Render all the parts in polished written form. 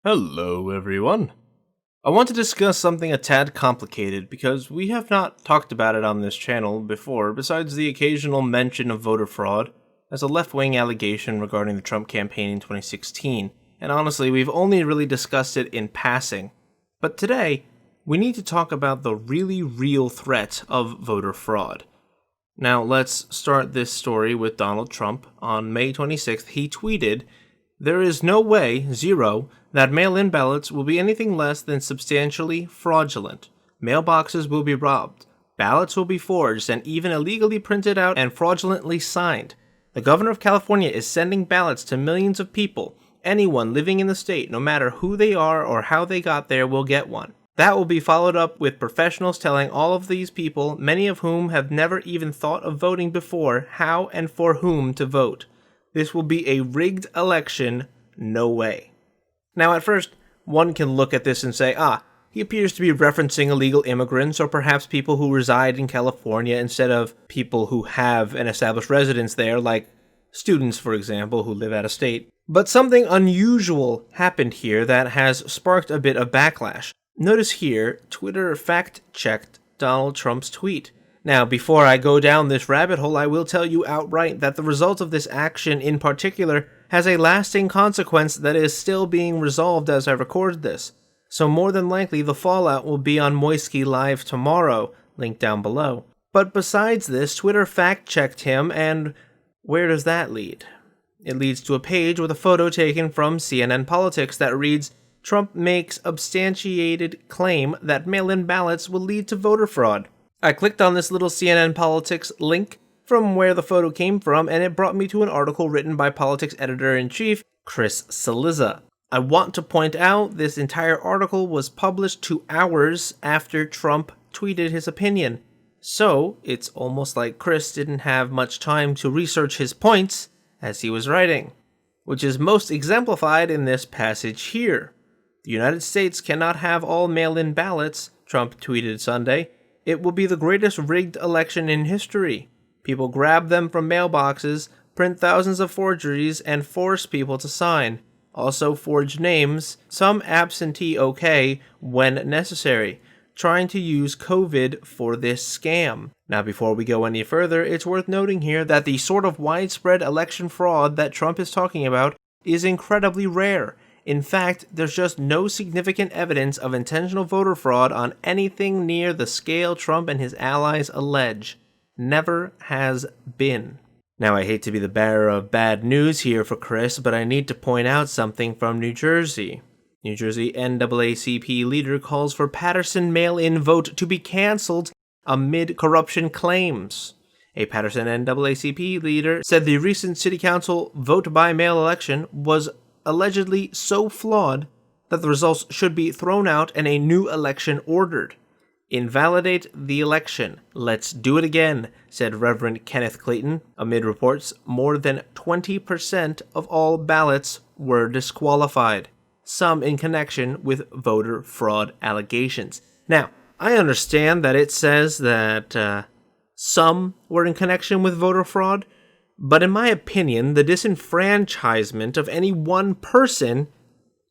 Hello, everyone. I want to discuss something a tad complicated because we have not talked about it on this channel before, besides the occasional mention of voter fraud as a left wing allegation regarding the Trump campaign in 2016, and honestly, we've only really discussed it in passing. But today, we need to talk about the really real threat of voter fraud. Now, let's start this story with Donald Trump. On May 26th, he tweeted, "There is no way, zero, that mail-in ballots will be anything less than substantially fraudulent. Mailboxes will be robbed, ballots will be forged and even illegally printed out and fraudulently signed. The governor of California is sending ballots to millions of people. Anyone living in the state, no matter who they are or how they got there, will get one. That will be followed up with professionals telling all of these people, many of whom have never even thought of voting before, how and for whom to vote. This will be a rigged election, no way." Now, at first, one can look at this and say, he appears to be referencing illegal immigrants or perhaps people who reside in California instead of people who have an established residence there, like students, for example, who live out of state. But something unusual happened here that has sparked a bit of backlash. Notice here, Twitter fact-checked Donald Trump's tweet. Now, before I go down this rabbit hole, I will tell you outright that the result of this action in particular has a lasting consequence that is still being resolved as I record this. So more than likely, the fallout will be on Moisky Live tomorrow, link down below. But besides this, Twitter fact-checked him, and where does that lead? It leads to a page with a photo taken from CNN Politics that reads, "Trump makes substantiated claim that mail-in ballots will lead to voter fraud." I clicked on this little CNN Politics link from where the photo came from, and it brought me to an article written by Politics Editor-in-Chief Chris Cillizza. I want to point out this entire article was published 2 hours after Trump tweeted his opinion. So, it's almost like Chris didn't have much time to research his points as he was writing, which is most exemplified in this passage here. "The United States cannot have all mail-in ballots," Trump tweeted Sunday. "It will be the greatest rigged election in history. People grab them from mailboxes, print thousands of forgeries, and force people to sign. Also forge names, some absentee okay when necessary, trying to use COVID for this scam." Now, before we go any further, it's worth noting here that the sort of widespread election fraud that Trump is talking about is incredibly rare. In fact, there's just no significant evidence of intentional voter fraud on anything near the scale Trump and his allies allege. Never has been. Now, I hate to be the bearer of bad news here for Chris, but I need to point out something from New Jersey. New Jersey NAACP leader calls for Patterson mail-in vote to be cancelled amid corruption claims. A Patterson NAACP leader said the recent city council vote-by-mail election was allegedly so flawed that the results should be thrown out and a new election ordered. "Invalidate the election. Let's do it again," said Reverend Kenneth Clayton, amid reports more than 20% of all ballots were disqualified, some in connection with voter fraud allegations. Now, I understand that it says that some were in connection with voter fraud, but in my opinion, the disenfranchisement of any one person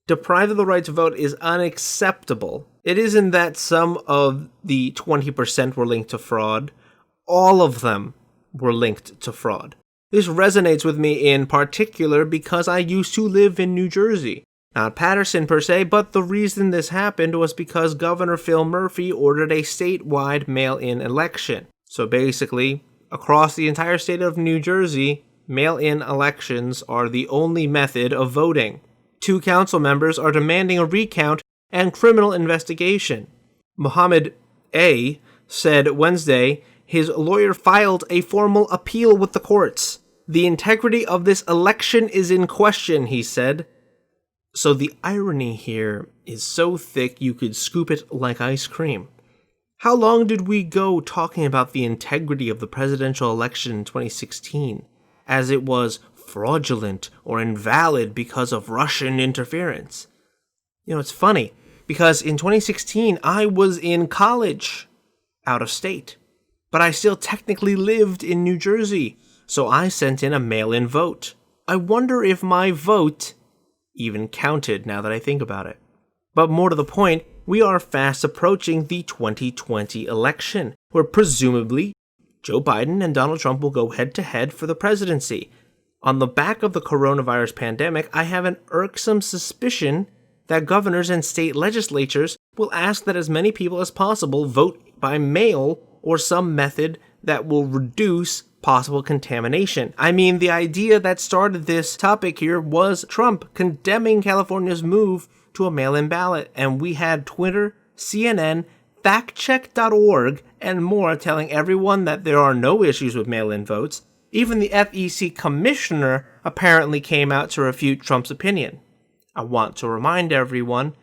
deprived of the right to vote is unacceptable. It isn't that some of the 20% were linked to fraud. All of them were linked to fraud. This resonates with me in particular because I used to live in New Jersey. Not Patterson per se, but the reason this happened was because Governor Phil Murphy ordered a statewide mail-in election. So basically, across the entire state of New Jersey, mail-in elections are the only method of voting. 2 council members are demanding a recount and criminal investigation. Mohammed A. said Wednesday his lawyer filed a formal appeal with the courts. "The integrity of this election is in question," he said. So the irony here is so thick you could scoop it like ice cream. How long did we go talking about the integrity of the presidential election in 2016, as it was fraudulent or invalid because of Russian interference? You know, it's funny, because in 2016, I was in college, out of state, but I still technically lived in New Jersey, so I sent in a mail-in vote. I wonder if my vote even counted now that I think about it. But more to the point, we are fast approaching the 2020 election, where presumably Joe Biden and Donald Trump will go head-to-head for the presidency. On the back of the coronavirus pandemic, I have an irksome suspicion that governors and state legislatures will ask that as many people as possible vote by mail or some method that will reduce possible contamination. I mean, the idea that started this topic here was Trump condemning California's move to a mail-in ballot, and we had Twitter, CNN, factcheck.org, and more telling everyone that there are no issues with mail-in votes. Even the FEC commissioner apparently came out to refute Trump's opinion. I want to remind everyone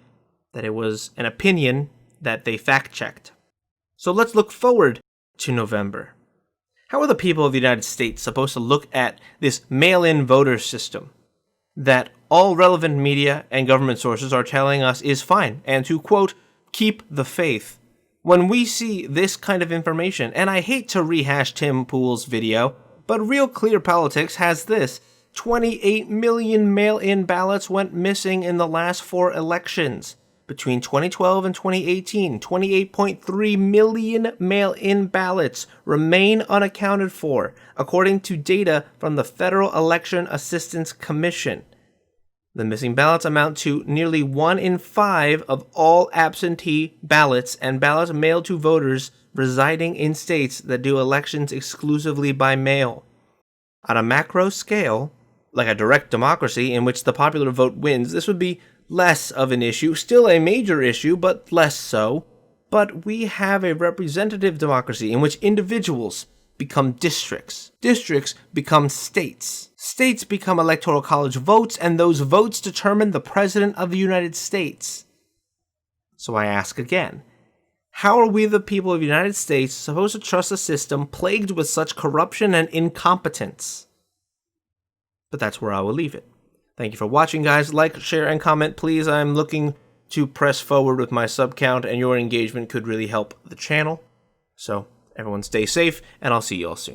that it was an opinion that they fact-checked. So let's look forward to November. How are the people of the United States supposed to look at this mail-in voter system that all relevant media and government sources are telling us is fine, and to, quote, keep the faith, when we see this kind of information? And I hate to rehash Tim Pool's video, but Real Clear Politics has this: 28 million mail-in ballots went missing in the last 4 elections. Between 2012 and 2018, 28.3 million mail-in ballots remain unaccounted for, according to data from the Federal Election Assistance Commission. The missing ballots amount to nearly 1 in 5 of all absentee ballots and ballots mailed to voters residing in states that do elections exclusively by mail. On a macro scale, like a direct democracy in which the popular vote wins, this would be less of an issue, still a major issue, but less so. But we have a representative democracy in which individuals become districts. Districts become states. States become electoral college votes, and those votes determine the President of the United States. So I ask again, how are we, the people of the United States, supposed to trust a system plagued with such corruption and incompetence? But that's where I will leave it. Thank you for watching, guys. Like, share, and comment, please. I'm looking to press forward with my sub count, and your engagement could really help the channel. So, everyone stay safe, and I'll see you all soon.